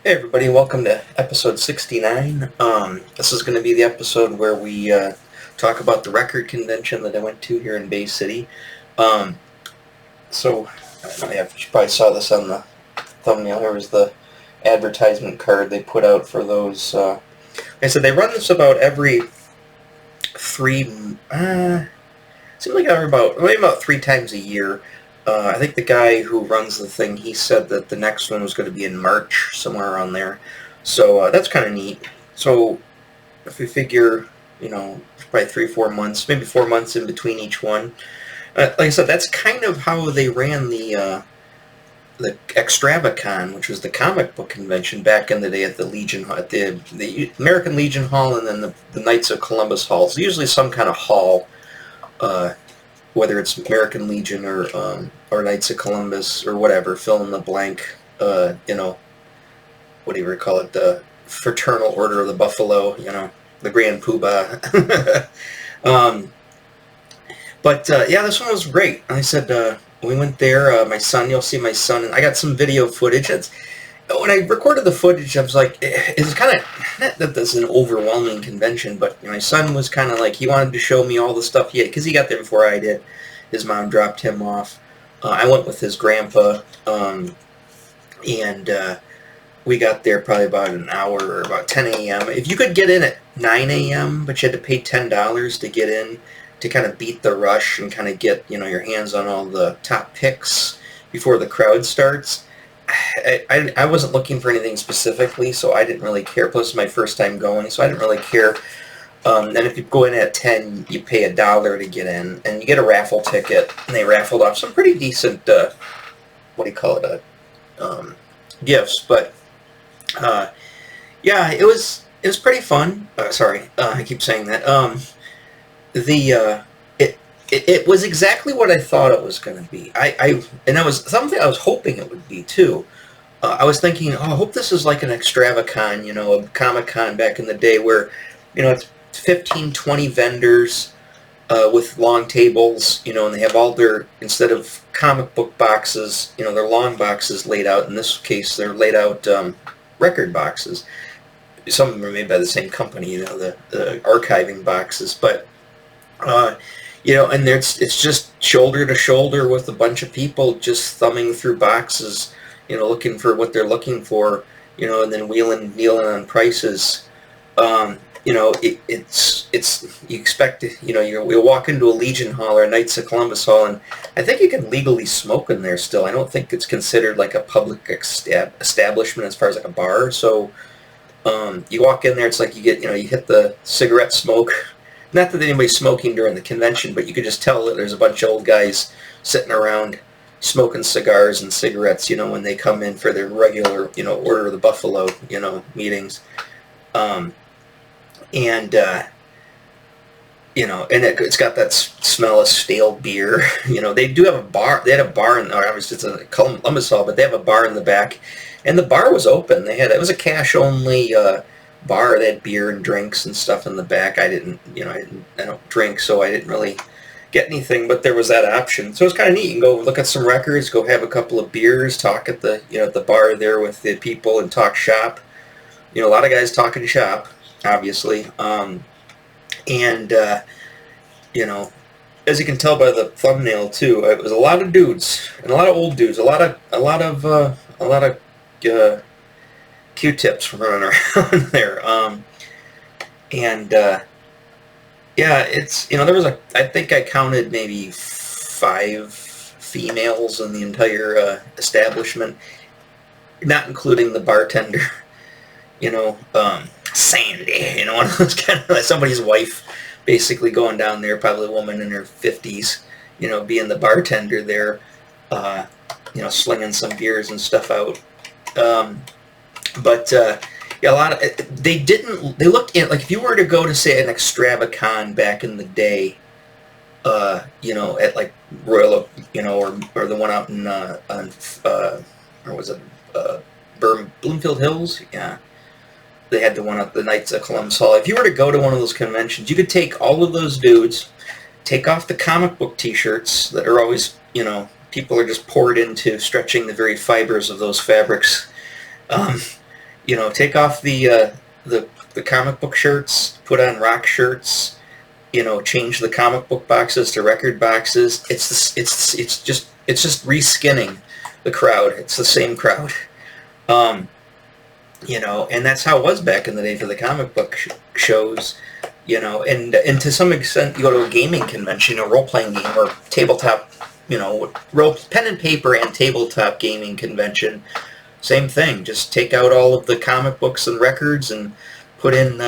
Hey everybody, welcome to episode 69. This is going to be the episode where we talk about the record convention that I went to here in Bay City. Um, so, you probably saw this on the thumbnail. Here was the advertisement card they put out for those. Like I said, they run this about every seems like maybe about 3 times a year. I think the guy who runs the thing, he said that the next one was going to be in March, somewhere around there. So that's kind of neat. So if we figure, probably 3 or 4 months, maybe 4 months in between each one. Like I said, that's kind of how they ran the Extravacon, which was the comic book convention back in the day at the Legion, at the American Legion Hall, and then the Knights of Columbus Hall. So usually some kind of hall. Whether it's American Legion or Knights of Columbus or whatever, fill in the blank, what do you call it, the Fraternal Order of the Buffalo, the Grand Poobah. Yeah, this one was great. I said, we went there, my son, you'll see my son, and I got some video footage. When I recorded the footage, I was like, it's kind of, not that this is an overwhelming convention, but my son was kind of like, he wanted to show me all the stuff he had, because he got there before I did. His mom dropped him off. I went with his grandpa, and we got there probably about an hour, or about 10 a.m. If you could get in at 9 a.m., but you had to pay $10 to get in, to kind of beat the rush and kind of get, your hands on all the top picks before the crowd starts. I wasn't looking for anything specifically, so I didn't really care. Plus, my first time going, so I didn't really care. And if you go in at 10, you pay $1 to get in, and you get a raffle ticket, and they raffled off some pretty decent, gifts. But yeah, it was pretty fun. Sorry, I keep saying that. It was exactly what I thought it was going to be. And that was something I was hoping it would be too. I was thinking, I hope this is like an Extravacon, a Comic-Con back in the day where, it's 15, 20 vendors with long tables, and they have all their, instead of comic book boxes, their long boxes laid out. In this case, they're laid out record boxes. Some of them are made by the same company, the archiving boxes, but and it's just shoulder to shoulder with a bunch of people just thumbing through boxes, looking for what they're looking for, and then dealing on prices. It's you expect to, you'll walk into a Legion Hall or a Knights of Columbus Hall, and I think you can legally smoke in there still. I don't think it's considered like a public establishment as far as like a bar. So you walk in there, it's like you hit the cigarette smoke. Not that anybody's smoking during the convention, but you could just tell that there's a bunch of old guys sitting around smoking cigars and cigarettes, when they come in for their regular, Order of the Buffalo, meetings. And it's got that smell of stale beer. They do have a bar. They had a bar obviously it's a Columbus Hall, but they have a bar in the back, and the bar was open. It was a cash only bar. They had beer and drinks and stuff in the back. I don't drink, so I didn't really get anything, but there was that option. So it was kind of neat. You can go look at some records, go have a couple of beers, talk at the at the bar there with the people, and talk shop. A lot of guys talking shop, obviously. As you can tell by the thumbnail too, it was a lot of dudes and a lot of old dudes, a lot of Q-tips running around there. It's there was I think I counted maybe 5 females in the entire establishment, not including the bartender. Sandy, one of those kind of like somebody's wife, basically going down there, probably a woman in her 50s, being the bartender there, slinging some beers and stuff out. A lot of they looked at, like, if you were to go to say an Extravacon back in the day, at like Royal, or the one out in or was it Bloomfield Hills? Yeah. They had the one at the Knights of Columbus Hall. If you were to go to one of those conventions, you could take all of those dudes, take off the comic book T-shirts that are always, people are just poured into, stretching the very fibers of those fabrics. Take off the comic book shirts, put on rock shirts. Change the comic book boxes to record boxes. It's just reskinning the crowd. It's the same crowd. Um, and that's how it was back in the day for the comic book shows. And to some extent, you go to a gaming convention, a role playing game or tabletop, role pen and paper and tabletop gaming convention. Same thing. Just take out all of the comic books and records and put in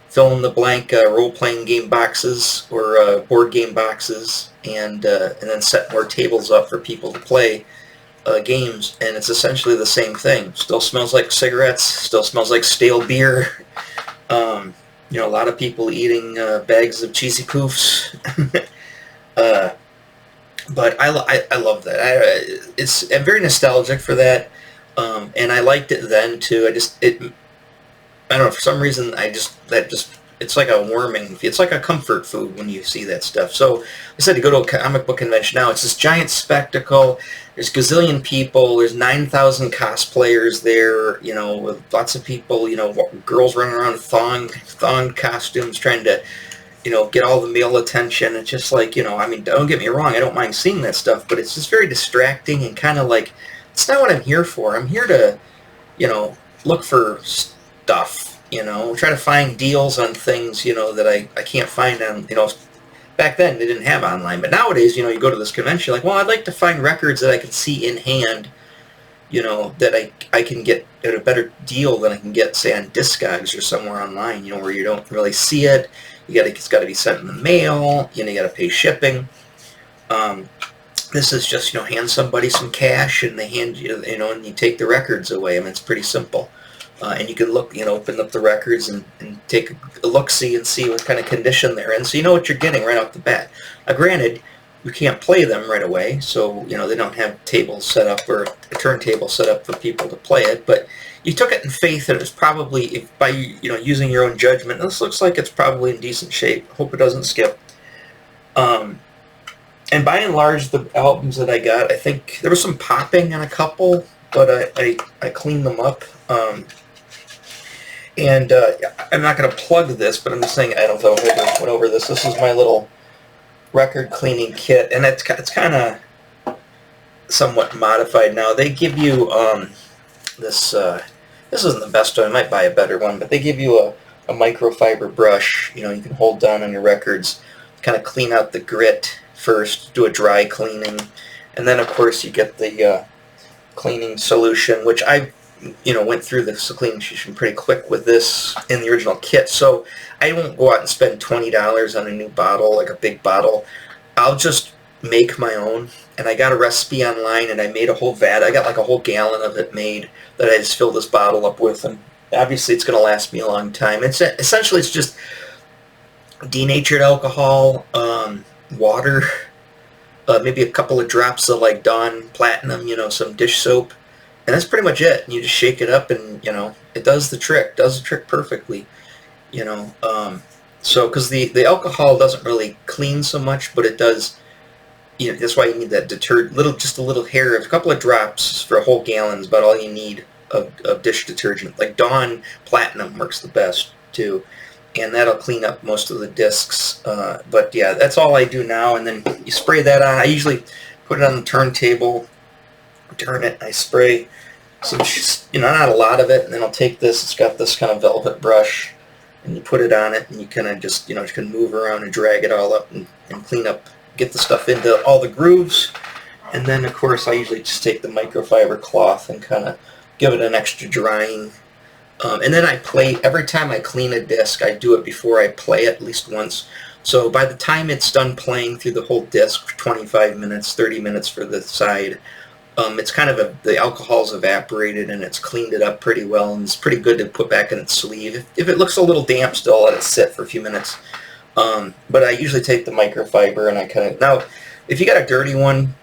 fill in the blank role playing game boxes or board game boxes, and then set more tables up for people to play games, and it's essentially the same thing. Still smells like cigarettes, still smells like stale beer. A lot of people eating bags of cheesy poofs. But I love that. I'm very nostalgic for that, and I liked it then too. I don't know, for some reason it's like a warming, it's like a comfort food when you see that stuff. So I said, to go to a comic book convention now, it's this giant spectacle. There's gazillion people. There's 9,000 cosplayers there, with lots of people, girls running around in thong costumes trying to, get all the male attention. It's just like, don't get me wrong, I don't mind seeing that stuff, but it's just very distracting and kind of like, it's not what I'm here for. I'm here to, look for stuff, try to find deals on things, that I can't find on, back then they didn't have online, but nowadays, you go to this convention, like, well, I'd like to find records that I can see in hand, that I can get at a better deal than I can get, say, on Discogs or somewhere online, where you don't really see it. It's got to be sent in the mail, you got to pay shipping. This is just, hand somebody some cash and they hand you, and you take the records away. I mean, it's pretty simple. And you can look, open up the records and take a look-see and see what kind of condition they're in, so you know what you're getting right off the bat. Now, granted, you can't play them right away, so, they don't have tables set up or a turntable set up for people to play it, but you took it in faith that it was probably, by, using your own judgment, this looks like it's probably in decent shape. Hope it doesn't skip. And by and large, the albums that I got, I think there was some popping on a couple, but I cleaned them up. And I'm not going to plug this, but I'm just saying, I don't know if I went over this. This is my little record cleaning kit, and it's kind of somewhat modified now. They give you this isn't the best one. I might buy a better one, but they give you a microfiber brush. You can hold down on your records, kind of clean out the grit first, do a dry cleaning, and then of course you get the cleaning solution, which I went through the cleaning solution pretty quick with this in the original kit, so I won't go out and spend $20 on a new bottle, like a big bottle. I'll just make my own, and I got a recipe online, and I made a whole vat. I got like a whole gallon of it made that I just filled this bottle up with, and obviously it's going to last me a long time. It's just denatured alcohol, water, maybe a couple of drops of like Dawn Platinum, some dish soap, and that's pretty much it. You just shake it up, and it does the trick. Does the trick perfectly. So because the alcohol doesn't really clean so much, but it does. That's why you need that just a little hair, a couple of drops for a whole gallon is about all you need of dish detergent. Like Dawn Platinum works the best too, and that'll clean up most of the discs. But yeah, that's all I do now. And then you spray that on. I usually put it on the turntable, turn it, I spray some, not a lot of it, and then I'll take this. It's got this kind of velvet brush, and you put it on it, and you kind of just, you can move around and drag it all up and clean up, get the stuff into all the grooves. And then, of course, I usually just take the microfiber cloth and kind of give it an extra drying. And then every time I clean a disc, I do it before I play it at least once. So by the time it's done playing through the whole disc, 25 minutes, 30 minutes for the side, it's kind of the alcohol's evaporated and it's cleaned it up pretty well, and it's pretty good to put back in its sleeve. If it looks a little damp still, I'll let it sit for a few minutes. But I usually take the microfiber and I kind of... Now, if you got a dirty one,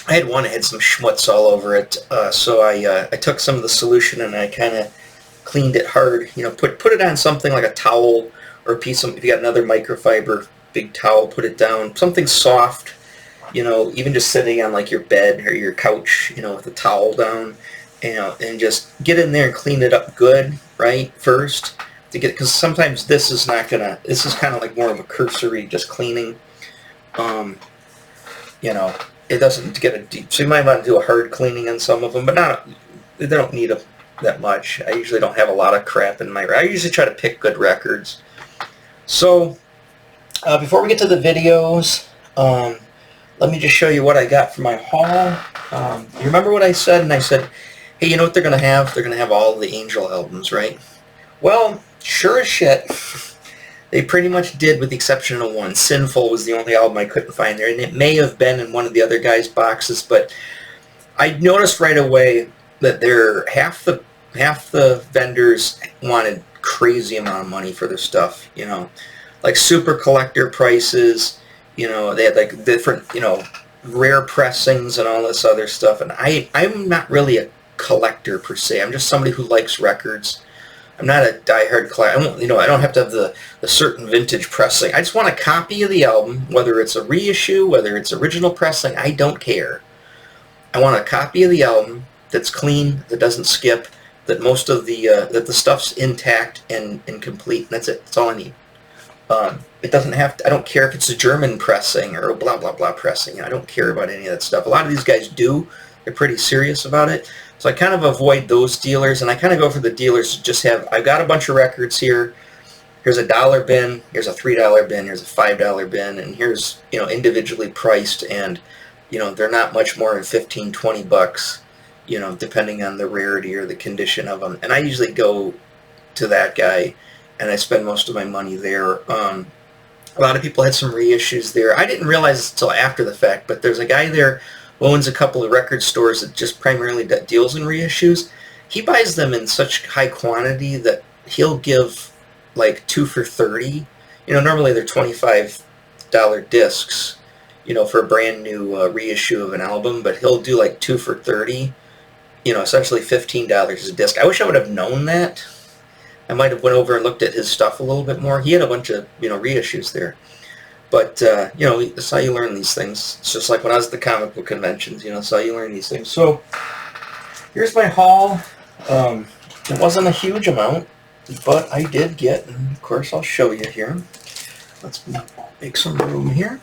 I had one that had some schmutz all over it, so I took some of the solution and I kind of cleaned it hard. Put it on something like a towel or a piece of... If you got another microfiber, big towel, put it down. Something soft, even just sitting on like your bed or your couch, with a towel down, you know, and just get in there and clean it up good, right, first, to get, because sometimes this is not gonna, this is kind of like more of a cursory just cleaning. You know, it doesn't get a deep, so you might want to do a hard cleaning on some of them, but not, they don't need that much. I usually don't have a lot of crap in my, I usually try to pick good records. So, before we get to the videos, let me just show you what I got for my haul. You remember what I said? And I said, hey, you know what they're going to have? They're going to have all the Angel albums, right? Well, sure as shit, they pretty much did, with the exception of one. Sinful was the only album I couldn't find there, and it may have been in one of the other guys' boxes, but I noticed right away that half the vendors wanted crazy amount of money for their stuff, you know, like super collector prices, you know, they had like different, you know, rare pressings and all this other stuff, and I'm not really a collector per se. I'm just somebody who likes records. I'm not a diehard collector. You know, I don't have to have the certain vintage pressing. I just want a copy of the album, whether it's a reissue, whether it's original pressing, I don't care. I want a copy of the album that's clean, that doesn't skip, that most of the that the stuff's intact and complete. And that's it. That's all I need. It doesn't have to, I don't care if it's a German pressing or a blah blah blah pressing. I don't care about any of that stuff. A lot of these guys do. They're pretty serious about it. So I kind of avoid those dealers, and I kind of go for the dealers that just have, I've got a bunch of records here. Here's a $1 bin, here's a $3 bin, here's a $5 bin, and here's, you know, individually priced, and, you know, they're not much more than 15, 20 bucks, you know, depending on the rarity or the condition of them. And I usually go to that guy, and I spend most of my money there. A lot of people had some reissues there. I didn't realize until after the fact, but there's a guy there who owns a couple of record stores that just primarily deals in reissues. He buys them in such high quantity that he'll give like 2 for $30. You know, normally they're $25 discs, you know, for a brand new reissue of an album, but he'll do like 2 for $30. You know, essentially $15 a disc. I wish I would have known that. I might have went over and looked at his stuff a little bit more. He had a bunch of, you know, reissues there. But, you know, that's how you learn these things. It's just like when I was at the comic book conventions, you know, that's how you learn these things. So, here's my haul. It wasn't a huge amount, but I did get, and of course I'll show you here. Let's make some room here.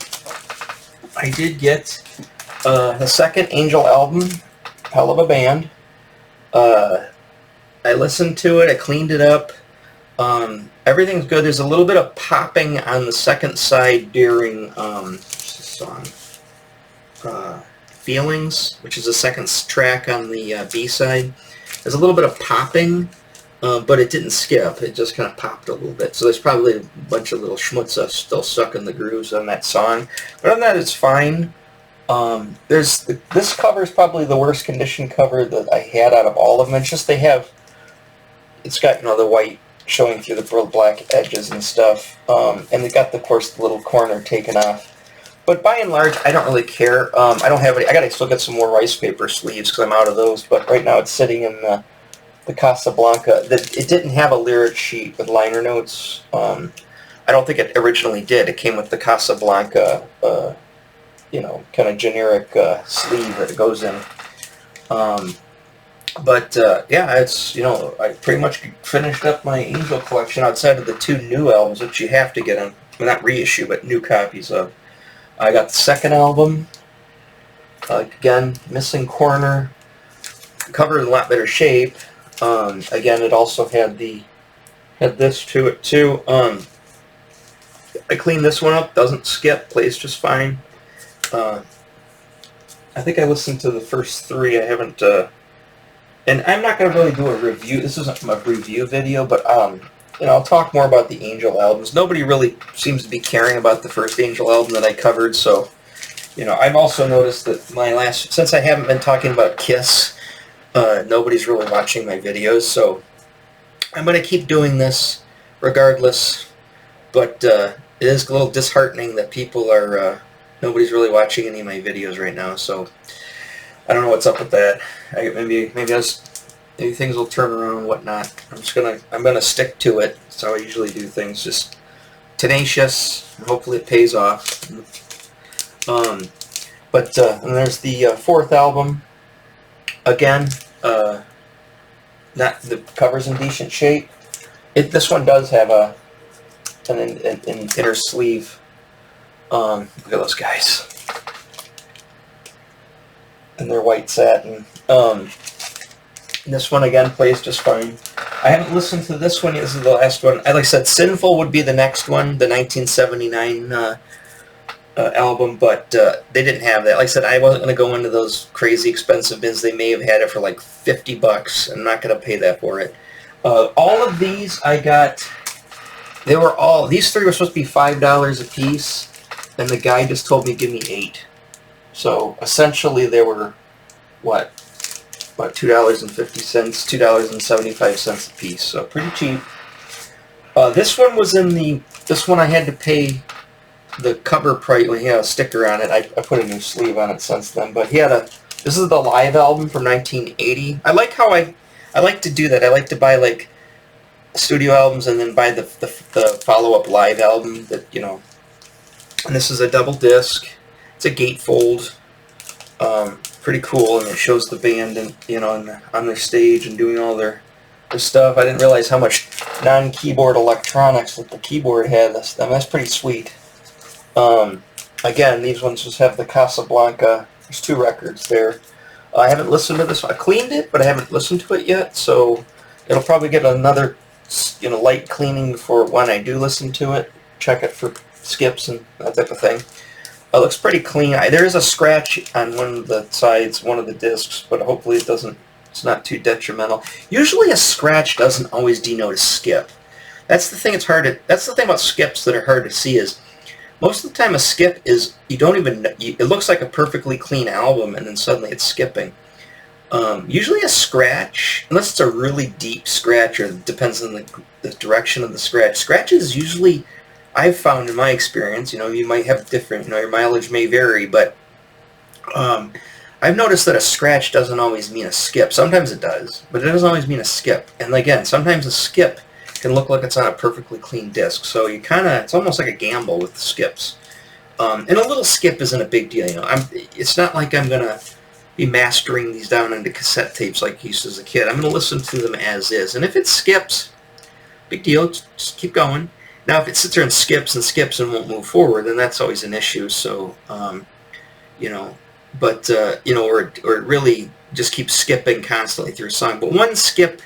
I did get the second Angel album, hell of a band. I listened to it, I cleaned it up. Everything's good. There's a little bit of popping on the second side during what's the song? Feelings, which is the second track on the B side. There's a little bit of popping, but it didn't skip. It just kind of popped a little bit. So there's probably a bunch of little schmutza still stuck in the grooves on that song. But other than that, it's fine. This cover is probably the worst condition cover that I had out of all of them. It's just it's got, you know, the white showing through the black edges and stuff, and they got, of course, the little corner taken off. But by and large, I don't really care. I don't have any. I gotta still get some more rice paper sleeves because I'm out of those. But right now, it's sitting in the Casablanca. It didn't have a lyric sheet with liner notes. I don't think it originally did. It came with the Casablanca, you know, kind of generic sleeve that it goes in. But yeah, it's, you know, I pretty much finished up my Angel collection outside of the 2 new albums, which you have to get them. Well, not reissue, but new copies of. I got the second album. Again, missing corner. Cover in a lot better shape. Again, it also had this to it too. I cleaned this one up. Doesn't skip. Plays just fine. I think I listened to the first 3. I haven't. And I'm not going to really do a review. This isn't a review video, but you know, I'll talk more about the Angel albums. Nobody really seems to be caring about the first Angel album that I covered, so, you know, I've also noticed that since I haven't been talking about Kiss, nobody's really watching my videos, so I'm going to keep doing this regardless, but it is a little disheartening that nobody's really watching any of my videos right now, so I don't know what's up with that. Maybe things will turn around and whatnot. I'm gonna stick to it. That's how I usually do things. Just tenacious, and hopefully it pays off. And there's the 4th album. Again, Not the cover's in decent shape. This one does have an inner sleeve. Look at those guys. And they're white satin. This one again plays just fine. I haven't listened to this one. This is the last one. Like I said, Sinful would be the next one, the 1979 album, but they didn't have that. Like I said, I wasn't going to go into those crazy expensive bins. They may have had it for like $50. I'm not going to pay that for it. All of these I got, these three were supposed to be $5 a piece, and the guy just told me give me 8. So essentially they were, what, about $2.50, $2.75 a piece, so pretty cheap. This one was this one I had to pay the cover price. Well, he had a sticker on it. I put a new sleeve on it since then, but this is the live album from 1980. I like how I like to do that. I like to buy like studio albums and then buy the follow-up live album that, and this is a double disc. It's a gatefold. Pretty cool, and it shows the band and on their stage and doing all their stuff. I didn't realize how much non-keyboard electronics that the keyboard had. That's pretty sweet. Again, these ones just have the Casablanca. There's 2 records there. I haven't listened to this one. I cleaned it, but I haven't listened to it yet, so it'll probably get another light cleaning before when I do listen to it. Check it for skips and that type of thing. It looks pretty clean. There is a scratch on one of the sides, one of the discs, but hopefully it's not too detrimental. Usually a scratch doesn't always denote a skip. That's the thing that's the thing about skips that are hard to see is most of the time a skip is, you don't even know, it looks like a perfectly clean album and then suddenly it's skipping. Usually a scratch, unless it's a really deep scratch or it depends on the direction of the scratch. Scratches usually, I've found in my experience, you might have different, your mileage may vary, but I've noticed that a scratch doesn't always mean a skip. Sometimes it does, but it doesn't always mean a skip. And again, sometimes a skip can look like it's on a perfectly clean disc. So it's almost like a gamble with the skips. And a little skip isn't a big deal. It's not like I'm going to be mastering these down into cassette tapes like I used to as a kid. I'm going to listen to them as is. And if it skips, big deal, just keep going. Now, if it sits there and skips and won't move forward, then that's always an issue. So, or it really just keeps skipping constantly through a song. But one skip,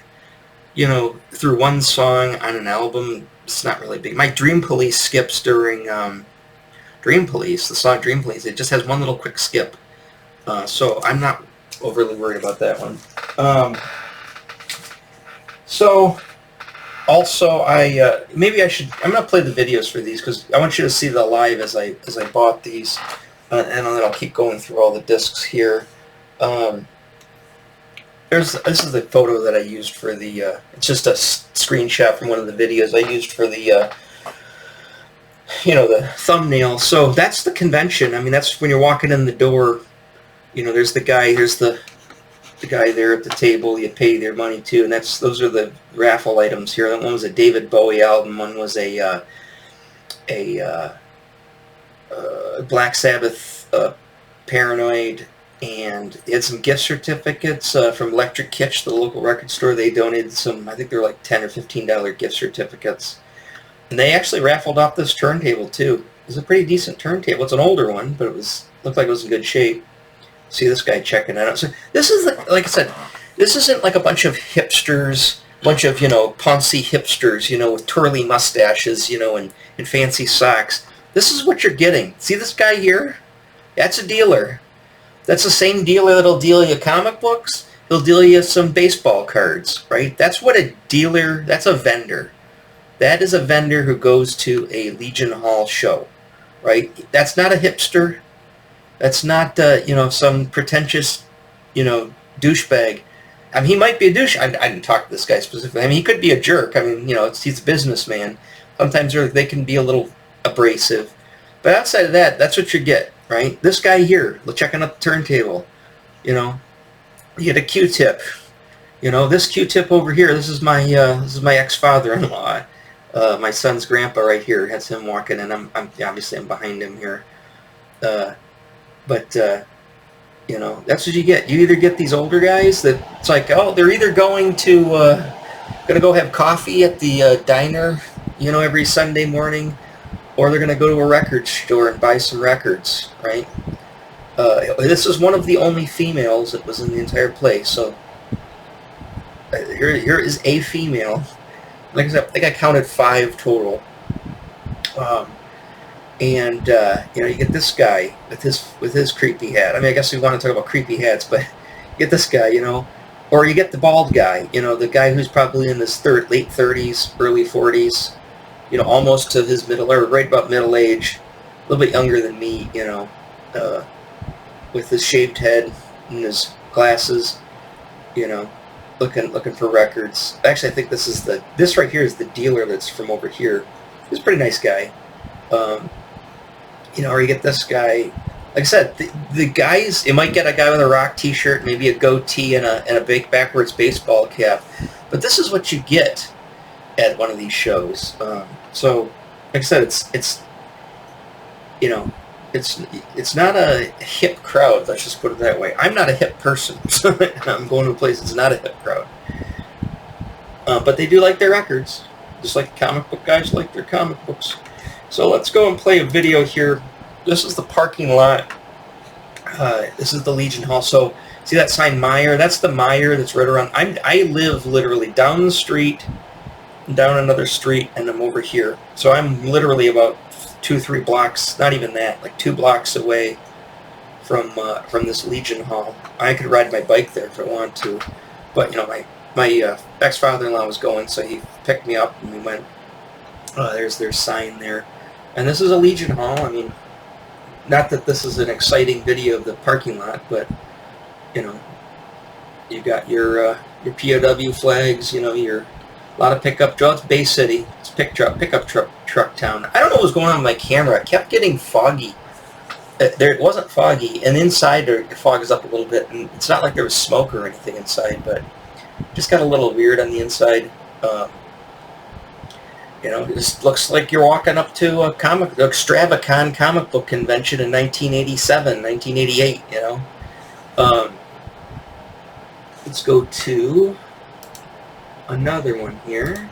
through one song on an album, it's not really big. My Dream Police skips during Dream Police, the song Dream Police. It just has one little quick skip. So I'm not overly worried about that one. Also, I'm going to play the videos for these because I want you to see the live as I bought these, and then I'll keep going through all the discs here. This is the photo that I used for the, it's just a screenshot from one of the videos I used for the, the thumbnail. So that's the convention. I mean, that's when you're walking in the door, there's the guy, here's the guy there at the table you pay their money to, and those are the raffle items here. One was a David Bowie album, one was a Black Sabbath Paranoid, and they had some gift certificates from Electric Kitsch, the local record store. They donated some, I think they're like $10 or $15 gift certificates. And they actually raffled off this turntable too. It was a pretty decent turntable. It's an older one, but looked like it was in good shape. See this guy checking it out. So this is, like I said, this isn't like a bunch of hipsters, bunch of, poncy hipsters, with twirly mustaches, and fancy socks. This is what you're getting. See this guy here? That's a dealer. That's the same dealer that'll deal you comic books. He'll deal you some baseball cards, right? That's what a dealer, that's a vendor. That is a vendor who goes to a Legion Hall show, right? That's not a hipster. That's not, some pretentious, douchebag. I mean, he might be a douche. I didn't talk to this guy specifically. I mean, he could be a jerk. I mean, he's a businessman. Sometimes they can be a little abrasive. But outside of that, that's what you get, right? This guy here, checking out the turntable, you get a Q-tip. This Q-tip over here, this is my ex-father-in-law. My son's grandpa right here. Has him walking, and I'm obviously I'm behind him here. But You know, that's what you get. You either get these older guys that it's like, oh, they're either going to go have coffee at the diner, you know, every Sunday morning, or they're gonna go to a record store and buy some records, right? This is one of the only females that was in the entire place, so here is a female. Like I said, I think I counted 5 total. And you know, you get this guy with his creepy hat. I mean, I guess we want to talk about creepy hats, but you get this guy, you know, or you get the bald guy, you know, the guy who's probably in his late 30s, early 40s, you know, almost to his middle, or right about middle age, a little bit younger than me, you know, with his shaved head and his glasses, you know, looking for records. Actually, I think this right here is the dealer that's from over here. He's a pretty nice guy. You know, or you get this guy. Like I said, the guys, you might get a guy with a rock t-shirt, maybe a goatee and a big backwards baseball cap. But this is what you get at one of these shows. So, like I said, it's you know, it's not a hip crowd. Let's just put it that way. I'm not a hip person, so I'm going to a place that's not a hip crowd. But they do like their records, just like comic book guys like their comic books. So let's go and play a video here. This is the parking lot. This is the Legion Hall. So see that sign Meijer? That's the Meijer that's right around. I live literally down the street, down another street, and I'm over here. So I'm literally about 2-3 blocks, not even that, like 2 blocks away from this Legion Hall. I could ride my bike there if I wanted to, but you know, my ex-father-in-law was going, so he picked me up and we went. There's their sign there. And this is a Legion Hall. I mean, not that this is an exciting video of the parking lot, but, you know, you got your POW flags, you know, a lot of pickup trucks. It's Bay City. It's pickup truck town. I don't know what was going on with my camera. It kept getting foggy. It wasn't foggy, and inside it fogs up a little bit, and it's not like there was smoke or anything inside, but just got a little weird on the inside. You know, it just looks like you're walking up to a Extravacon comic book convention in 1987, 1988, you know. Let's go to another one here.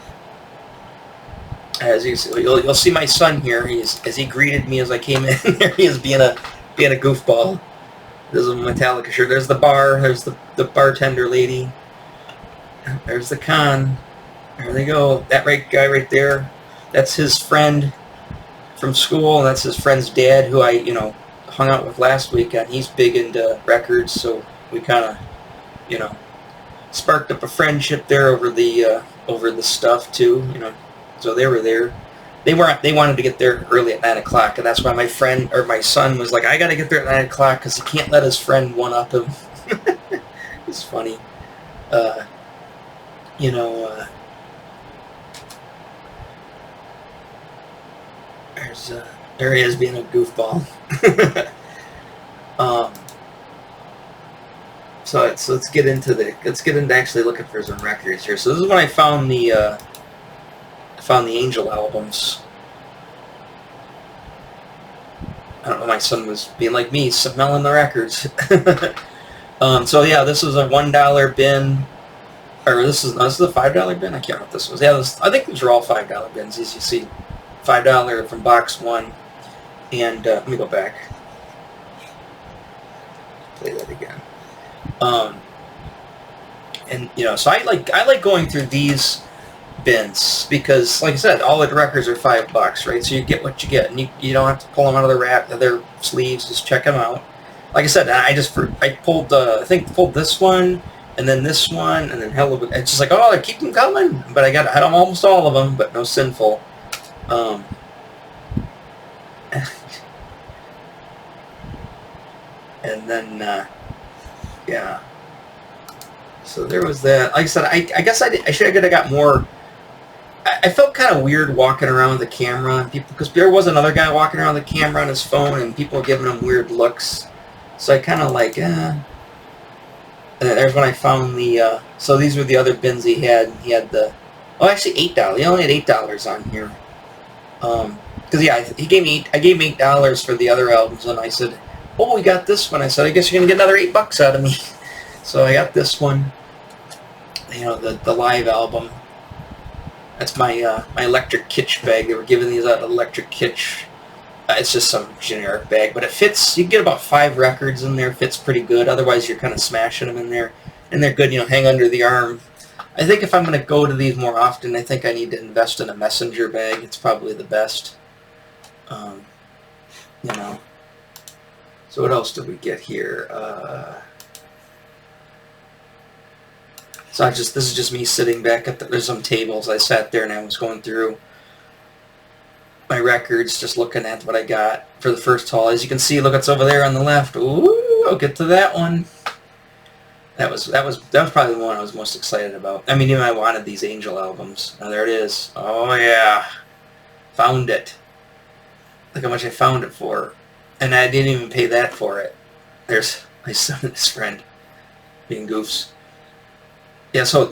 As you see, you'll see my son here. As he greeted me as I came in there, he is being a goofball. There's a Metallica shirt. There's the bar. There's the bartender lady. There's the con. There they go. That guy right there, that's his friend from school, and that's his friend's dad, who I, you know, hung out with last weekend. He's big into records, so we kind of, you know, sparked up a friendship there over the stuff too, you know. So they were there. They wanted to get there early at 9 o'clock, and that's why my son was like, I got to get there at 9 o'clock because he can't let his friend one-up him. It's funny. You know, there he is being a goofball. So let's get into actually looking for some records here. So this is when I found the Angel albums. I don't know, my son was being like me, smelling the records. So yeah, this is a $1 bin, or this is a $5 bin. I can't remember what this was. Yeah, I think these are all $5 bins, as you see. $5 from box 1, and let me go back. Play that again. And you know, so I like going through these bins because, like I said, all the records are $5, right? So you get what you get, and you don't have to pull them out of their sleeves. Just check them out. Like I said, I pulled pulled this one, and then this one, and then it's just like, oh, they keep them coming. But I had almost all of them, but no Sinful. And then yeah, so there was that. Like I said, I guess I should have got more. I felt kind of weird walking around with the camera, and because there was another guy walking around with the camera on his phone, and people were giving him weird looks. So I kind of like, And there's when I found the. So these were the other bins he had. He had actually $8. He only had $8 on here. Because yeah, I gave him $8 for the other albums, and I said, oh, we got this one. I said, I guess you're going to get another $8 out of me. So I got this one, you know, the live album. That's my my Electric Kitsch bag. They were giving these out at Electric Kitsch. It's just some generic bag, but it fits. You can get about 5 records in there. Fits pretty good. Otherwise, you're kind of smashing them in there. And they're good, you know, hang under the arm. I think if I'm going to go to these more often, I think I need to invest in a messenger bag. It's probably the best. You know. So what else did we get here? So this is just me sitting back at there's some tables. I sat there and I was going through my records, just looking at what I got for the first haul. As you can see, look, it's over there on the left. Ooh, I'll get to that one. That was probably the one I was most excited about. I mean, even I wanted these Angel albums. Now there it is. Oh yeah, found it. Look how much I found it for, and I didn't even pay that for it. There's my son and his friend being goofs. Yeah, so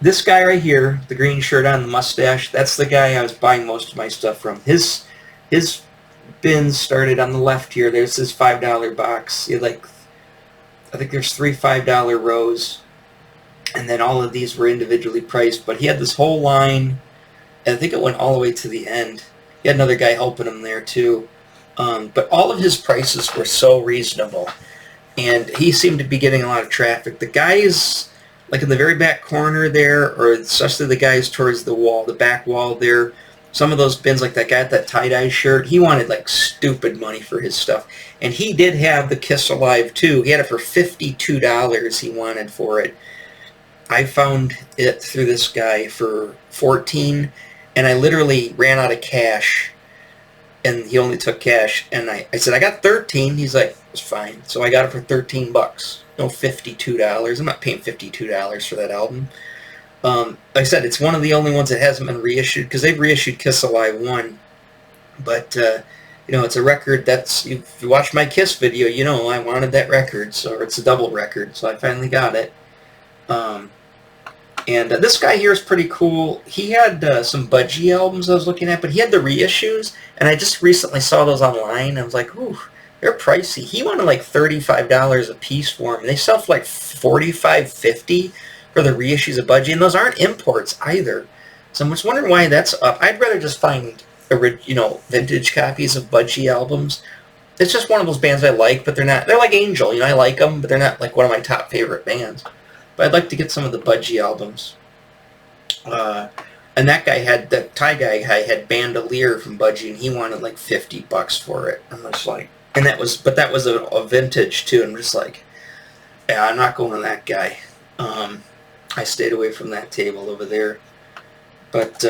this guy right here, the green shirt on, the mustache, that's the guy I was buying most of my stuff from. His bins started on the left here. There's his $5 box. He had like, I think there's 3 $5 rows, and then all of these were individually priced, but he had this whole line, and I think it went all the way to the end. He had another guy helping him there too, but all of his prices were so reasonable, and he seemed to be getting a lot of traffic. The guys, like in the very back corner there, or especially the guys towards the wall, the back wall there, some of those bins, like that guy with that tie-dye shirt, he wanted like stupid money for his stuff. And he did have the Kiss Alive too. He had it for $52 he wanted for it. I found it through this guy for $14, and I literally ran out of cash, and he only took cash. And I said, I got 13. He's like, it's fine. So I got it for $13. No $52. I'm not paying $52 for that album. Like I said, it's one of the only ones that hasn't been reissued, because they've reissued Kiss Alive 1. But, you know, it's a record that's, if you watched my Kiss video, you know I wanted that record, so it's a double record, so I finally got it. And this guy here is pretty cool. He had some Budgie albums I was looking at, but he had the reissues, and I just recently saw those online. I was like, ooh, they're pricey. He wanted like $35 a piece for them, and they sell for like $45, $50 for the reissues of Budgie, and those aren't imports either. So I'm just wondering why that's up. I'd rather just find, you know, vintage copies of Budgie albums. It's just one of those bands I like, but they're like Angel. You know, I like them, but they're not like one of my top favorite bands. But I'd like to get some of the Budgie albums. And that guy had, the tie guy had Bandolier from Budgie, and he wanted like $50 for it. I'm just like, and that was a vintage too. I'm just like, yeah, I'm not going to that guy. I stayed away from that table over there. But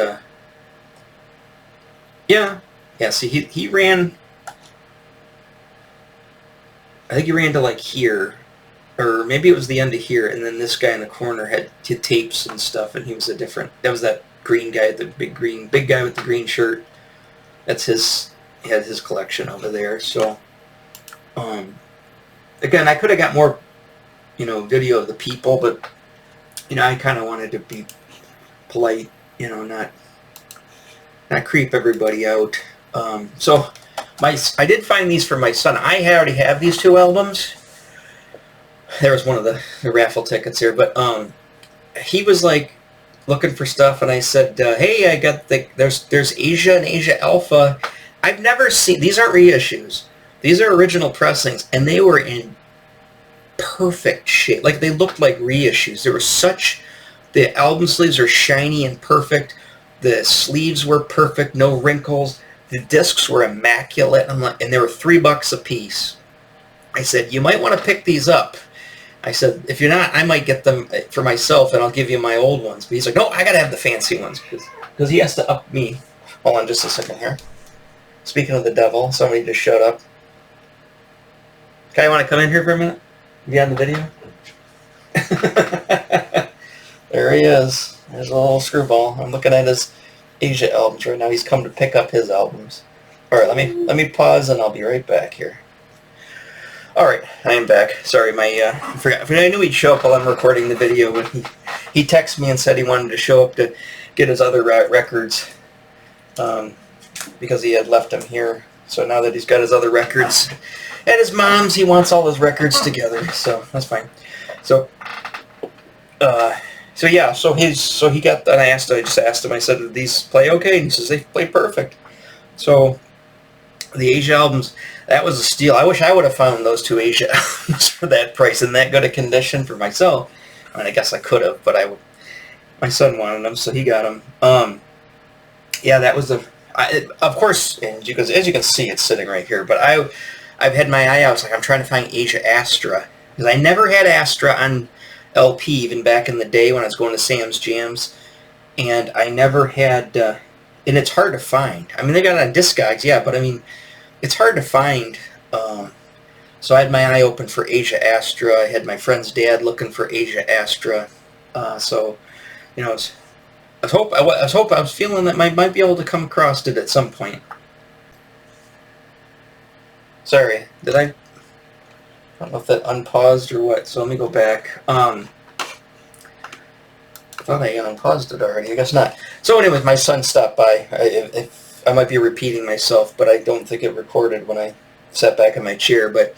yeah. See, he ran. I think he ran to like here, or maybe it was the end of here, and then this guy in the corner had tapes and stuff, and he was a different. That was that green guy, the big guy with the green shirt. That's his. He had his collection over there. So, again, I could have got more, you know, video of the people, but you know, I kind of wanted to be polite, you know, not creep everybody out. So I did find these for my son. I already have these 2 albums. There was one of the raffle tickets here, but he was like looking for stuff, and I said, hey, I got there's Asia and Asia Alpha. I've never seen, these aren't reissues. These are original pressings, and they were in perfect shape. Like, they looked like reissues. There were the album sleeves are shiny and perfect. The sleeves were perfect, no wrinkles. The discs were immaculate, and they were $3 a piece. I said, you might want to pick these up. I said, if you're not, I might get them for myself, and I'll give you my old ones. But he's like, no, I got to have the fancy ones, because he has to up me. Hold on just a second here. Speaking of the devil, somebody just showed up. Okay, you want to come in here for a minute? You on the video? There he is. There's a little screwball. I'm looking at his Asia albums right now. He's come to pick up his albums. All right, let me pause, and I'll be right back here. All right, I am back. Sorry, I forgot. I knew he'd show up while I'm recording the video, but he texted me and said he wanted to show up to get his other records because he had left them here. So now that he's got his other records and his mom's, he wants all his records together. So that's fine. So, so yeah, so he got. And I just asked him. I said, "Did these play okay?" And he says they play perfect. So the Asia albums, that was a steal. I wish I would have found those 2 Asia albums for that price in that good a condition for myself. I mean, I guess I could have, but my son wanted them, so he got them. Yeah, that was of course, and as you can see, it's sitting right here. But I've had my eye out. It's like I'm trying to find Asia Astra, because I never had Astra on LP even back in the day when I was going to Sam's Jams, and I never had. And it's hard to find. I mean, they got it on Discogs, yeah, but I mean, it's hard to find. So I had my eye open for Asia Astra. I had my friend's dad looking for Asia Astra. So, you know, I was feeling that I might be able to come across it at some point. Sorry, I don't know if that unpaused or what, so let me go back. I thought I unpaused it already, I guess not. So anyways, my son stopped by. I might be repeating myself, but I don't think it recorded when I sat back in my chair, but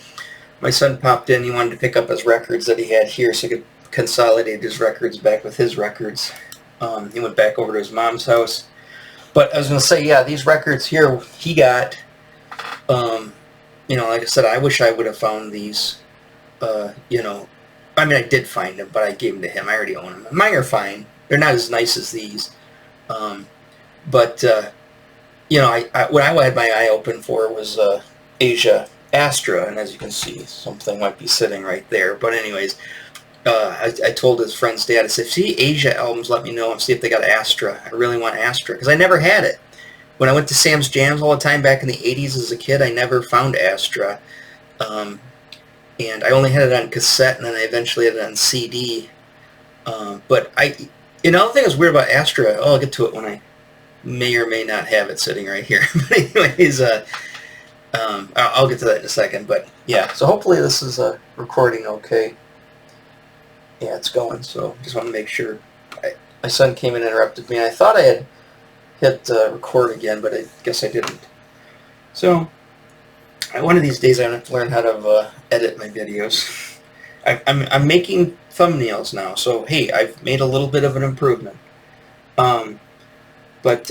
my son popped in. He wanted to pick up his records that he had here so he could consolidate his records back with his records. He went back over to his mom's house. But I was going to say, yeah, these records here he got, you know, like I said, I wish I would have found these, you know. I mean, I did find them, but I gave them to him. I already own them. Mine are fine. They're not as nice as these. But, you know, what I had my eye open for was Asia Astra, and as you can see, something might be sitting right there. But anyways, I told his friend's dad, I said, if see Asia albums, let me know and see if they got Astra. I really want Astra, because I never had it. When I went to Sam's Jams all the time back in the 80s as a kid, I never found Astra. And I only had it on cassette, and then I eventually had it on CD. But another thing that's weird about Astra, I'll get to it when I may or may not have it sitting right here. But anyways, I'll get to that in a second. But yeah, so hopefully this is recording okay. Yeah, it's going, so just want to make sure. My son came and interrupted me, and I thought I had hit record again, but I guess I didn't. So, one of these days I'm going to have to learn how to edit my videos. I'm making thumbnails now, so hey, I've made a little bit of an improvement. But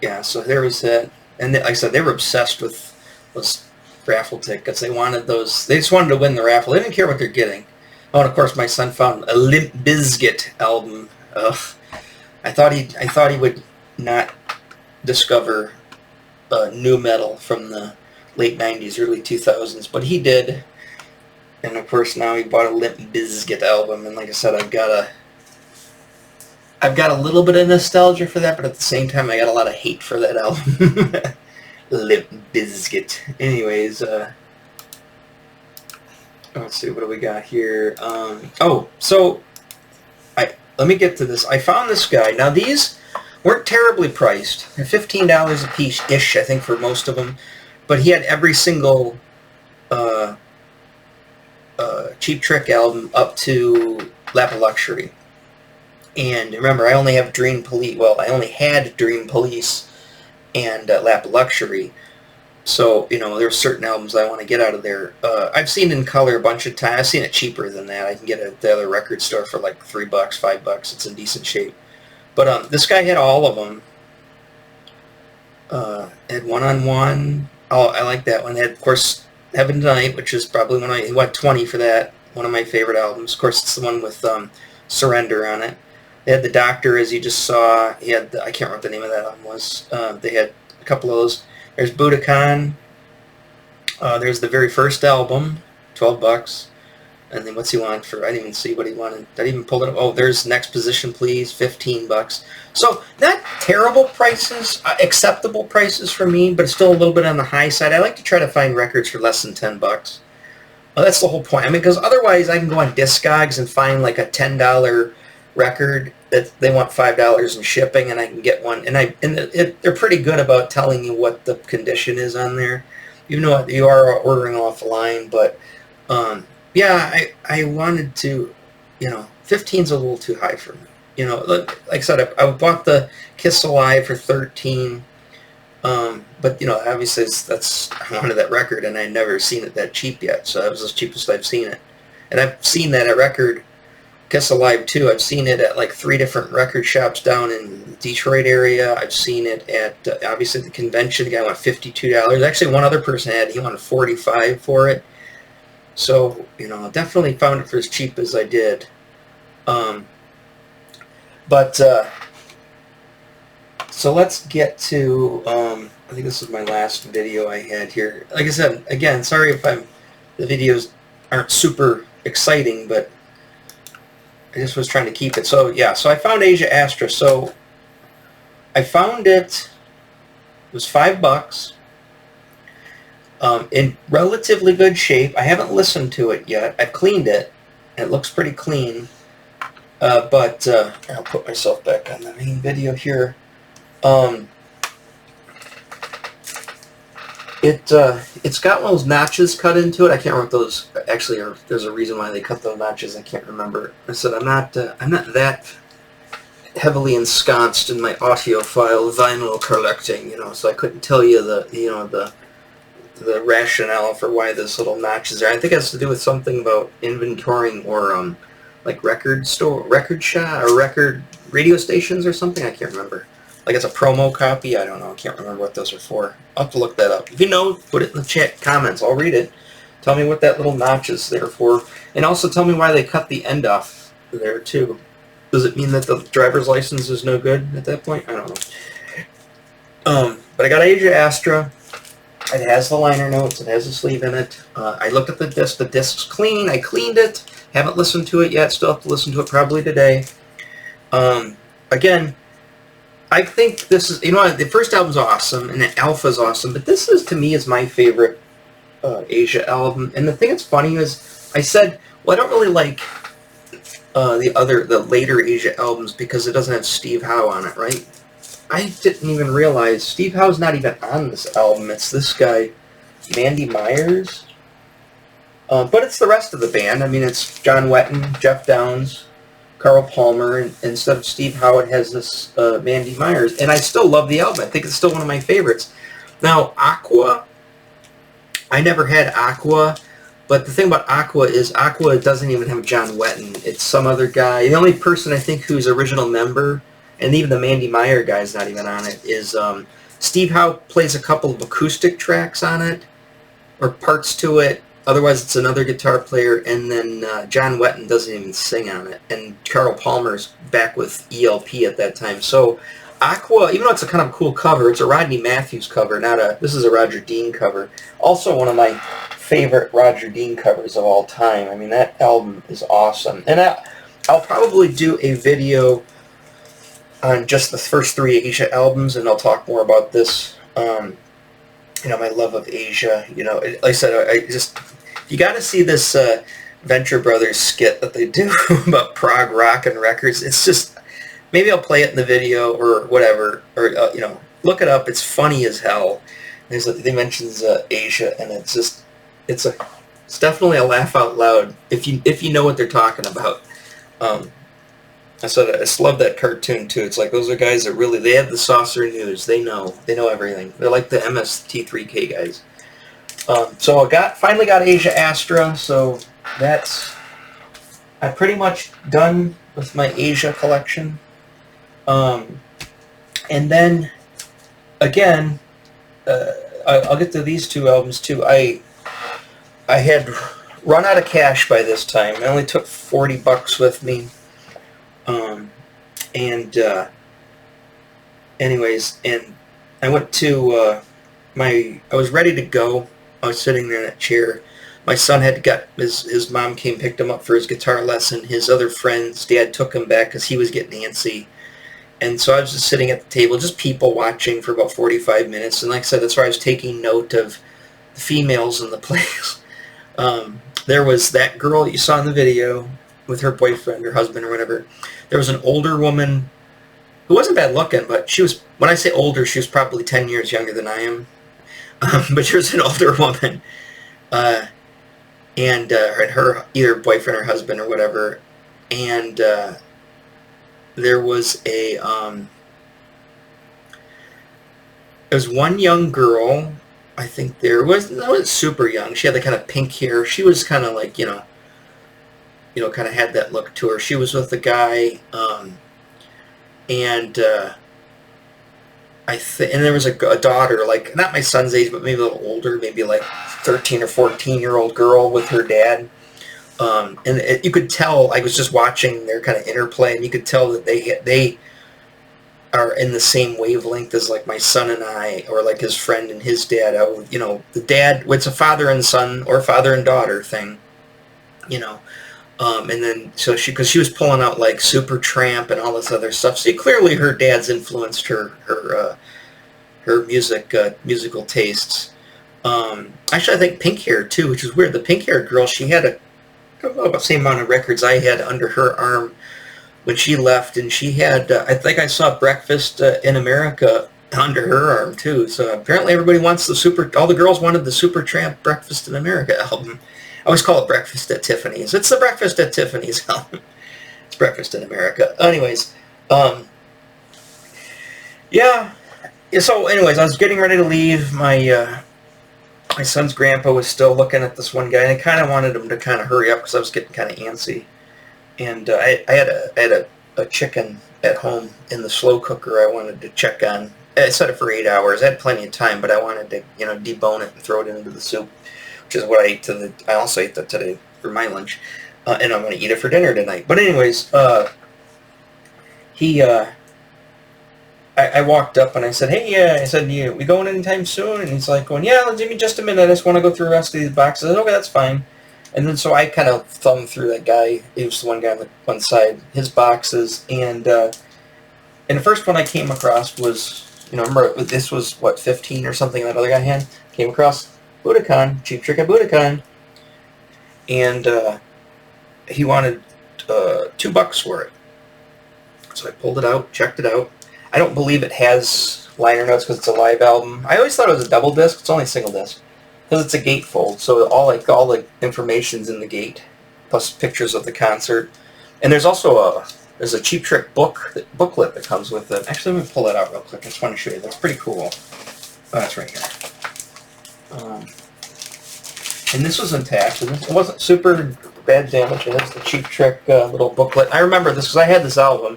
yeah, so there was that. And like I said, they were obsessed with those raffle tickets. They wanted those. They just wanted to win the raffle. They didn't care what they're getting. Oh, and of course, my son found a Limp Bizkit album. I thought he would not discover nu metal from the late '90s, early 2000s, but he did. And of course, now he bought a Limp Bizkit album. And like I said, I've got a little bit of nostalgia for that, but at the same time, I got a lot of hate for that album. Limp Bizkit. Anyways, let's see, what do we got here? So let me get to this. I found this guy. Now, these weren't terribly priced. They're $15 a piece-ish, I think, for most of them. But he had every single Cheap Trick album up to Lap of Luxury. And remember, I only have Dream Police. Well, I only had Dream Police and Lap of Luxury. So, you know, there's certain albums I want to get out of there. I've seen in color a bunch of times. I've seen it cheaper than that. I can get it at the other record store for like $3, $5. It's in decent shape. But this guy had all of them. Had One-on-One. Oh, I like that one. They had, of course, Heaven Tonight, which is probably one he went 20 for that. One of my favorite albums. Of course, it's the one with Surrender on it. They had The Doctor, as you just saw. He had I can't remember what the name of that album was. They had a couple of those. There's Budokan. There's the very first album, $12. And then what's he want for? I didn't even see what he wanted. I didn't even pull it up. Oh, there's Next Position Please, $15. So not terrible prices, acceptable prices for me, but still a little bit on the high side. I like to try to find records for less than $10. Well, that's the whole point. I mean, because otherwise I can go on Discogs and find like a $10 record that they want $5 in shipping, and I can get one. And they're pretty good about telling you what the condition is on there, even though you are ordering off the line. But yeah, I wanted to, you know, 15's a little too high for me. You know, like I said, I bought the Kiss Alive for $13. but you know, obviously that's I wanted that record, and I'd never seen it that cheap yet. So that was the cheapest I've seen it, and I've seen that at record. Guess Alive too. I've seen it at like 3 different record shops down in the Detroit area. I've seen it at obviously the convention. The guy wanted $52. Actually, one other person he wanted 45 for it. So you know, I definitely found it for as cheap as I did. So let's get to. I think this is my last video I had here. Like I said, again, sorry if the videos aren't super exciting, but I just was trying to keep it. So yeah, so I found Asia Astra. So I found it. It was $5. In relatively good shape. I haven't listened to it yet. I've cleaned it. It looks pretty clean. But I'll put myself back on the main video here. It's got one of those notches cut into it. I can't remember what those actually are. There's a reason why they cut those notches. I can't remember. I said I'm not that heavily ensconced in my audiophile vinyl collecting, you know, so I couldn't tell you the rationale for why this little notch is there. I think it has to do with something about inventorying or like record shop or record radio stations or something. I can't remember. Like it's a promo copy. I don't know. I can't remember what those are for. I'll have to look that up. If you know, put it in the chat comments. I'll read it. Tell me what that little notch is there for, and also tell me why they cut the end off there too. Does it mean that the driver's license is no good at that point? I don't know. But I got Asia Astra. It has the liner notes. It has a sleeve in it. I looked at the disc. The disc's clean. I cleaned it. Haven't listened to it yet. Still have to listen to it probably today. Again, I think this is, you know, the first album's awesome and the Alpha's awesome, but this is, to me, is my favorite Asia album. And the thing that's funny is, I said, well, I don't really like the later Asia albums because it doesn't have Steve Howe on it, right? I didn't even realize Steve Howe's not even on this album. It's this guy, Mandy Myers. But it's the rest of the band. I mean, it's John Wetton, Jeff Downes, Carl Palmer, and instead of Steve Howe, it has this Mandy Myers. And I still love the album. I think it's still one of my favorites. Now, Aqua, I never had Aqua, but the thing about Aqua is Aqua doesn't even have John Wetton. It's some other guy. The only person I think who's original member, and even the Mandy Meyer guy's not even on it, is Steve Howe plays a couple of acoustic tracks on it, or parts to it. Otherwise, it's another guitar player, and then John Wetton doesn't even sing on it. And Carl Palmer's back with ELP at that time. So Aqua, even though it's a kind of cool cover, it's a Rodney Matthews cover, this is a Roger Dean cover. Also one of my favorite Roger Dean covers of all time. I mean, that album is awesome. And I'll probably do a video on just the first 3 Asia albums, and I'll talk more about this. You know, my love of Asia. You know, like I said, you got to see this Venture Brothers skit that they do about prog rock and records. It's just, maybe I'll play it in the video or whatever, or you know, look it up. It's funny as hell. They mentions Asia, and it's definitely a laugh out loud if you know what they're talking about. I just love that cartoon too. It's like those are guys that really, they have the saucer news. They know everything. They're like the MST3K guys. So finally got Asia Astra. So I'm pretty much done with my Asia collection. And then again, I'll get to these 2 albums too. I had run out of cash by this time. I only took $40 with me. Anyways, and I went to I was ready to go. I was sitting there in that chair. My son his mom came, picked him up for his guitar lesson. His other friend's dad took him back because he was getting antsy. And so I was just sitting at the table, just people watching for about 45 minutes. And like I said, that's where I was taking note of the females in the place. There was that girl that you saw in the video with her boyfriend or husband or whatever. There was an older woman who wasn't bad looking, but she was, when I say older, she was probably 10 years younger than I am. But she was an older woman. And her either boyfriend or husband or whatever. And there was There's one young girl. I think there wasn't super young. She had the kind of pink hair. She was kind of like kind of had that look to her. She was with the guy, and and there was a daughter, like not my son's age, but maybe a little older, maybe like 13 or 14-year-old girl with her dad. You could tell. I was just watching their kind of interplay, and you could tell that they are in the same wavelength as like my son and I, or like his friend and his dad. The dad, it's a father and son or father and daughter thing, and then so because she was pulling out like Supertramp and all this other stuff. So clearly her dad's influenced her musical tastes. Actually, I think pink hair too, which is weird. The pink haired girl, she had about the same amount of records I had under her arm when she left, and she had I think I saw Breakfast in America under her arm too. So apparently everybody wants all the girls wanted the Supertramp Breakfast in America album. I always call it Breakfast at Tiffany's. It's the Breakfast at Tiffany's album. It's Breakfast in America. Anyways, yeah. So anyways, I was getting ready to leave. My son's grandpa was still looking at this one guy, and I kind of wanted him to kind of hurry up because I was getting kind of antsy. And I had a chicken at home in the slow cooker I wanted to check on. I set it for 8 hours. I had plenty of time, but I wanted to debone it and throw it into the soup, which is what I ate I also ate that today for my lunch, and I'm going to eat it for dinner tonight. But anyways, I walked up and I said, hey, we going anytime soon? And he's like going, yeah, give me just a minute. I just want to go through the rest of these boxes. I said, okay, that's fine. And then so I kind of thumbed through that guy. He was the one guy on the one side, his boxes. And the first one I came across was, remember, this was, 15 or something that other guy had? Came across Budokan, Cheap Trick at Budokan. And he wanted $2 for it. So I pulled it out, checked it out. I don't believe it has liner notes because it's a live album. I always thought it was a double disc. It's only a single disc because it's a gatefold. So all the information's in the gate, plus pictures of the concert. And there's also a Cheap Trick booklet that comes with it. Actually, let me pull that out real quick. I just want to show you. That's pretty cool. Oh, that's right here. And this was intact. And it wasn't super bad damage. It has the Cheap Trick little booklet. I remember this because I had this album.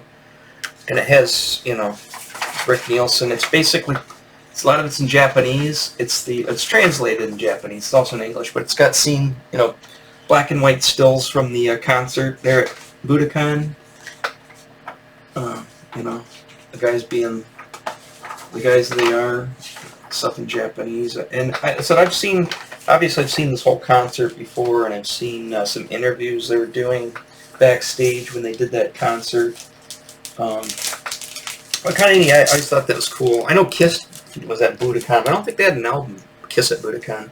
And it has, Rick Nielsen. It's basically, a lot of it's in Japanese. It's translated in Japanese. It's also in English, but it's got black and white stills from the concert there at Budokan. The guys being the guys they are, stuff in Japanese. And I've seen this whole concert before, and I've seen some interviews they were doing backstage when they did that concert. But kind of neat. I always thought that was cool. I know Kiss was at Budokan. I don't think they had an album, Kiss at Budokan.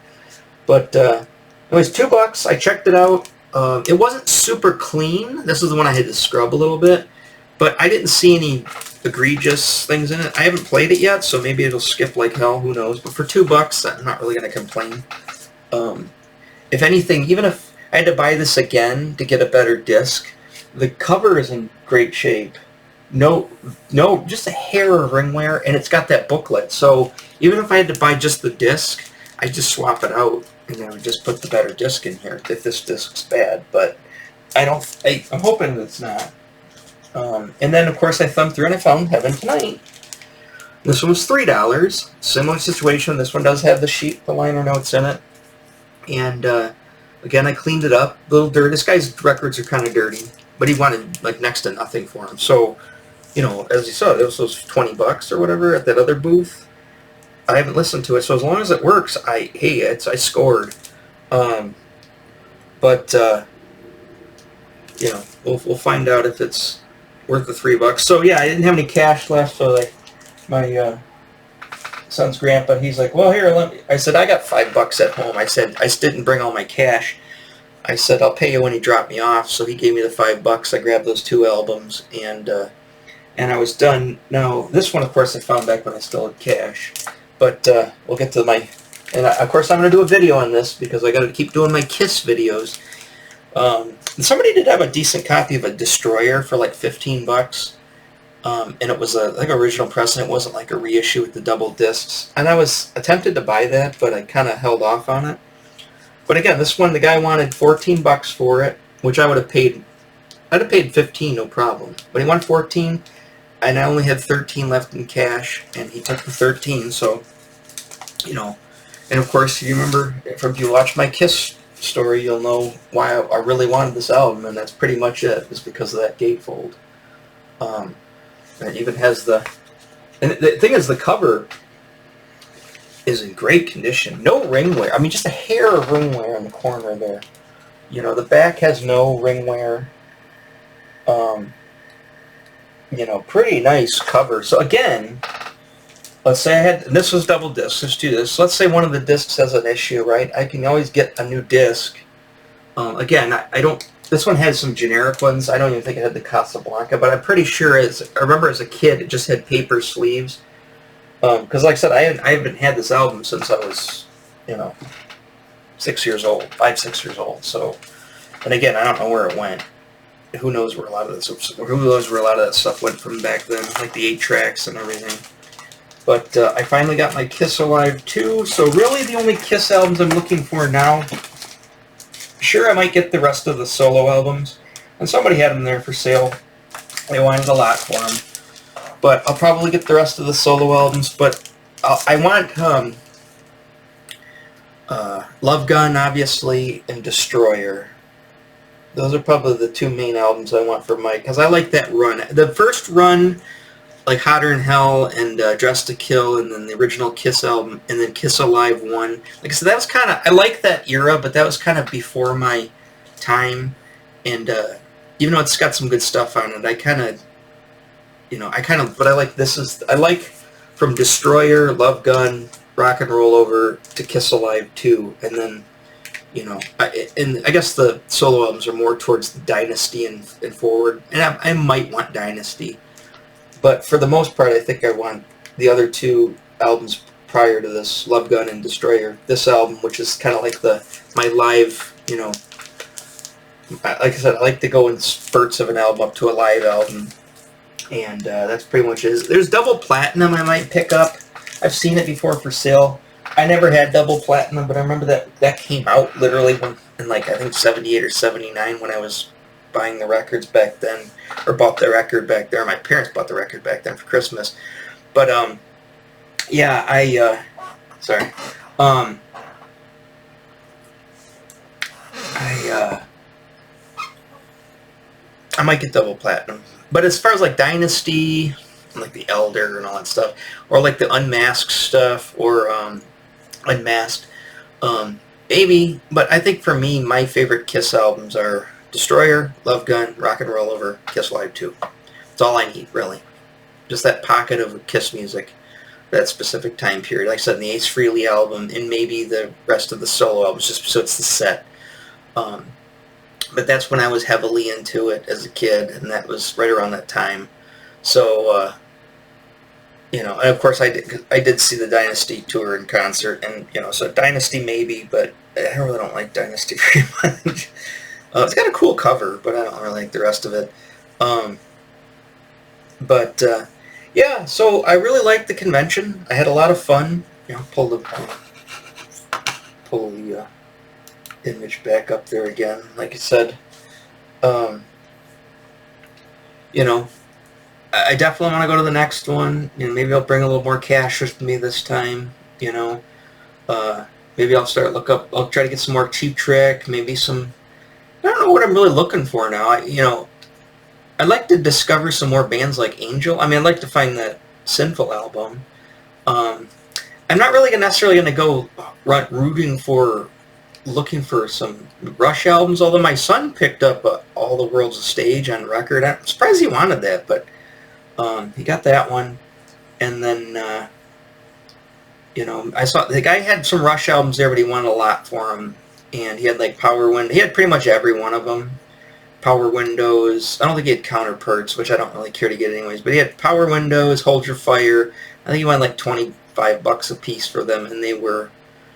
But it was $2. I checked it out. It wasn't super clean. This is the one I had to scrub a little bit. But I didn't see any egregious things in it. I haven't played it yet, so maybe it'll skip like hell. Who knows? But for $2, I'm not really going to complain. If anything, even if I had to buy this again to get a better disc, the cover is in great shape. No, just a hair of ring wear, and it's got that booklet. So even if I had to buy just the disc, I'd just swap it out, and I would just put the better disc in here if this disc's bad. But I'm hoping it's not. And then, of course, I thumbed through and I found Heaven Tonight. This one was $3. Similar situation. This one does have the liner notes in it. And again, I cleaned it up. A little dirty. This guy's records are kind of dirty, but he wanted like next to nothing for him. So, as you saw, it was those $20 or whatever at that other booth. I haven't listened to it, so as long as it works, I scored. But we'll find out if it's worth the $3. So yeah, I didn't have any cash left, so my son's grandpa, he's like, well, here, I said, I got $5 at home. I said, I didn't bring all my cash. I said, I'll pay you when you drop me off. So he gave me the $5. I grabbed those 2 albums, and I was done. Now, this one, of course, I found back when I still had cash. But we'll get to of course, I'm going to do a video on this because I got to keep doing my Kiss videos. And somebody did have a decent copy of a Destroyer for like $15. and it was like original press, and it wasn't like a reissue with the double discs. And I was tempted to buy that, but I kind of held off on it. But again, this one, the guy wanted $14 for it, which I would have paid. I'd have paid 15, no problem. But he wanted 14, and I only had 13 left in cash, and he took the 13. So, you know, and of course, you remember if you watch my Kiss story, you'll know why I really wanted this album, and that's pretty much it. Is because of that gatefold. And it even has and the thing is, the cover is in great condition. No ring wear. I mean, just a hair of ring wear in the corner there. You know, the back has no ring wear. You know, pretty nice cover. So again, let's say this was double disc. Let's do this. Let's say one of the discs has an issue, right? I can always get a new disc. Again, I don't. This one has some generic ones. I don't even think it had the Casablanca, but I'm pretty sure I remember as a kid it just had paper sleeves. Because like I said, I haven't had this album since I was, 6 years old, 5, 6 years old. So, and again, I don't know where it went. Who knows where a lot of that stuff went from back then, like the 8 tracks and everything. But I finally got my Kiss Alive 2. So really, the only Kiss albums I'm looking for now. Sure, I might get the rest of the solo albums, and somebody had them there for sale. They wanted a lot for them, but I'll probably get the rest of the solo albums. But I want Love Gun, obviously, and Destroyer. Those are probably the 2 main albums I want for Mike, because I like that run. The first run, like Hotter Than Hell and Dressed to Kill, and then the original Kiss album, and then Kiss Alive 1. Like I said, that was kind of, I like that era, but that was kind of before my time. And even though it's got some good stuff on it, I kind of, but I like from Destroyer, Love Gun, Rock and Roll Over to Kiss Alive 2, and then, and I guess the solo albums are more towards the Dynasty and forward, and I might want Dynasty. But for the most part, I think I want the other 2 albums prior to this, Love Gun and Destroyer. This album, which is kind of like my live, like I said, I like to go in spurts of an album up to a live album. And that's pretty much it. There's Double Platinum I might pick up. I've seen it before for sale. I never had Double Platinum, but I remember that came out literally in I think 78 or 79 when I was buying the records back then, or bought the record back there. My parents bought the record back then for Christmas. But yeah, I might get Double Platinum. But as far as like Dynasty, like the Elder and all that stuff, or like the Unmasked stuff, or Unmasked, maybe. But I think for me, my favorite Kiss albums are Destroyer, Love Gun, Rock and Roll Over, Kiss Live 2. That's all I need, really. Just that pocket of Kiss music, that specific time period. Like I said, in the Ace Frehley album, and maybe the rest of the solo albums, just so it's the set. But that's when I was heavily into it as a kid, and that was right around that time. So, and of course I did see the Dynasty tour in concert, and, so Dynasty maybe, but I really don't like Dynasty very much. It's got a cool cover, but I don't really like the rest of it. Yeah, so I really liked the convention. I had a lot of fun. Pull the image back up there again. Like I said, I definitely want to go to the next one. Maybe I'll bring a little more cash with me this time. Maybe I'll I'll try to get some more Cheap Trick. Maybe some. I don't know what I'm really looking for now. I'd like to discover some more bands like Angel. I mean, I'd like to find that Sinful album. I'm not really necessarily going to go looking for some Rush albums, although my son picked up All the World's a Stage on record. I'm surprised he wanted that, but he got that one. And then, I saw the guy had some Rush albums there, but he wanted a lot for him. And he had like Power Windows. He had pretty much every one of them. Power Windows. I don't think he had Counterparts, which I don't really care to get anyways. But he had Power Windows, Hold Your Fire. I think he wanted like $25 a piece for them, and they were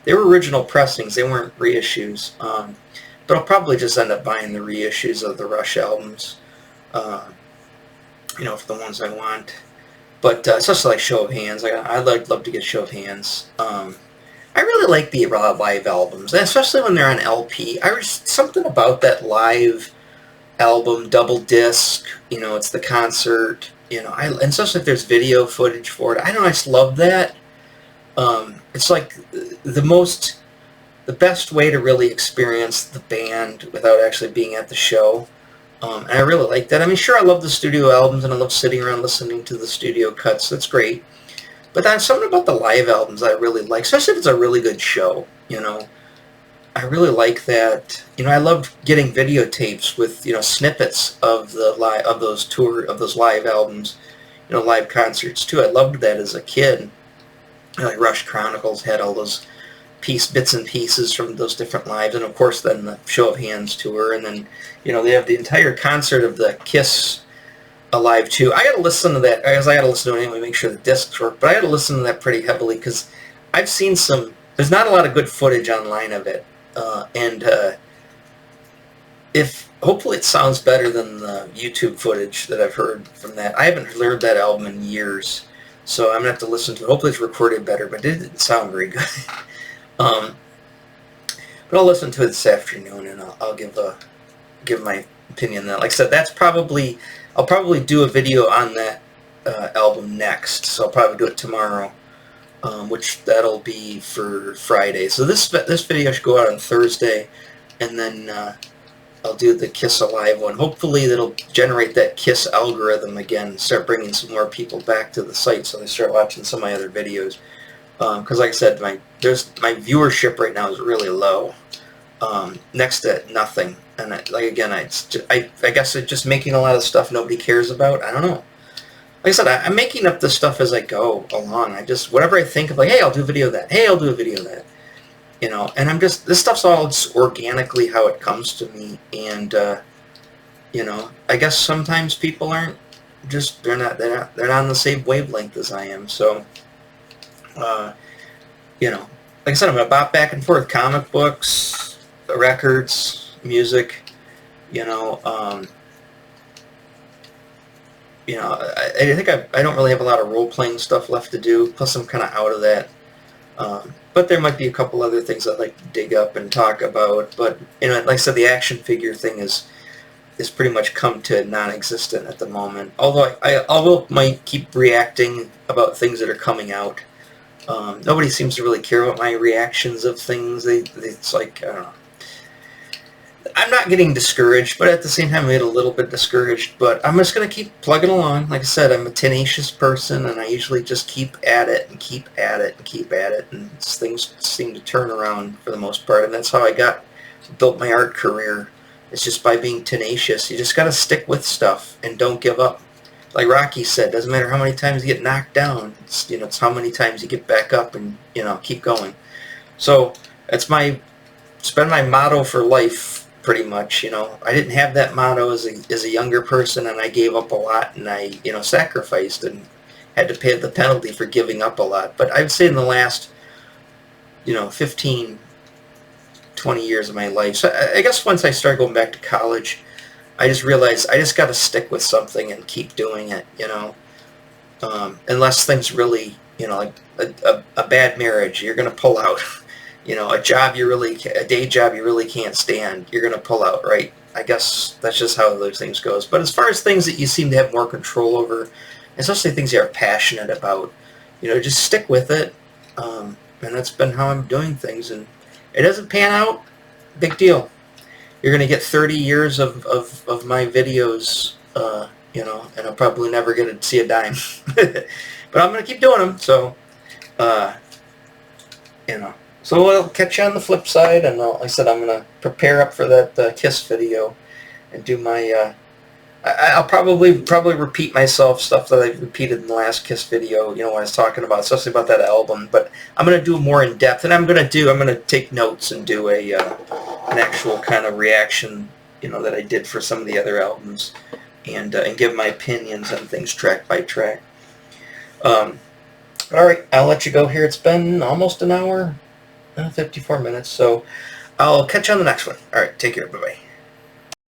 original pressings. They weren't reissues. But I'll probably just end up buying the reissues of the Rush albums. for the ones I want. But especially like Show of Hands, I'd love to get Show of Hands. I really like the live albums, especially when they're on LP. Something about that live album, double disc. It's the concert. And especially if there's video footage for it. I don't know. I just love that. It's like the best way to really experience the band without actually being at the show. And I really like that. I mean, sure, I love the studio albums, and I love sitting around listening to the studio cuts. That's great. But there's something about the live albums I really like, especially if it's a really good show. I really like that. I loved getting videotapes with snippets of those live albums, live concerts too. I loved that as a kid. Like Rush Chronicles had all those bits and pieces from those different lives, and of course then the Show of Hands tour, and then they have the entire concert of the Kiss Alive too. I got to listen to that, because I got to listen to it anyway, make sure the discs work. But I got to listen to that pretty heavily because I've seen some. There's not a lot of good footage online of it, and if hopefully it sounds better than the YouTube footage that I've heard from that. I haven't heard that album in years, so I'm gonna have to listen to it. Hopefully it's recorded better, but it didn't sound very good. But I'll listen to it this afternoon, and I'll give my opinion on that. Like I said, I'll probably do a video on that album next, so I'll probably do it tomorrow, which that'll be for Friday. So this video should go out on Thursday, and then I'll do the Kiss Alive one. Hopefully that'll generate that Kiss algorithm again, start bringing some more people back to the site so they start watching some of my other videos. Because like I said, my viewership right now is really low, next to nothing. And I guess it's just making a lot of stuff nobody cares about. I don't know. Like I said, I'm making up this stuff as I go along. Whatever I think of, like, hey, I'll do a video of that. Hey, I'll do a video of that. And this stuff's all just organically how it comes to me. And, I guess sometimes people aren't they're not on the same wavelength as I am. So, like I said, I'm going to bop back and forth. Comic books, records, music, I think I don't really have a lot of role-playing stuff left to do, plus I'm kind of out of that. But there might be a couple other things I'd like to dig up and talk about. But, like I said, the action figure thing is pretty much come to non-existent at the moment. Although I might keep reacting about things that are coming out. Nobody seems to really care about my reactions of things. It's like, I don't know. I'm not getting discouraged, but at the same time I get a little bit discouraged. But I'm just going to keep plugging along. Like I said, I'm a tenacious person, and I usually just keep at it and keep at it and keep at it, and things seem to turn around for the most part. And that's how I built my art career. It's just by being tenacious. You just got to stick with stuff and don't give up. Like Rocky said, doesn't matter how many times you get knocked down. It's how many times you get back up and keep going. So it's been my motto for life. Pretty much, I didn't have that motto as a younger person, and I gave up a lot, and I, sacrificed and had to pay the penalty for giving up a lot. But I'd say in the last, 15, 20 years of my life, so I guess once I started going back to college, I just realized I just got to stick with something and keep doing it, unless things really, like a bad marriage, you're going to pull out. A day job you really can't stand, you're going to pull out, right? I guess that's just how those things goes. But as far as things that you seem to have more control over, especially things you're passionate about, just stick with it. And that's been how I'm doing things. And it doesn't pan out, big deal. You're going to get 30 years of my videos, and I'll probably never get to see a dime. But I'm going to keep doing them, so, So I'll catch you on the flip side, and like I said, I'm going to prepare up for that Kiss video and do my, I'll probably repeat myself, stuff that I repeated in the last Kiss video, when I was talking about, especially about that album, but I'm going to do more in depth, and I'm going to take notes and do an actual kind of reaction, that I did for some of the other albums, and give my opinions on things track by track. Alright, I'll let you go here. It's been almost an hour. 54 minutes, so I'll catch you on the next one. Alright, take care, bye-bye.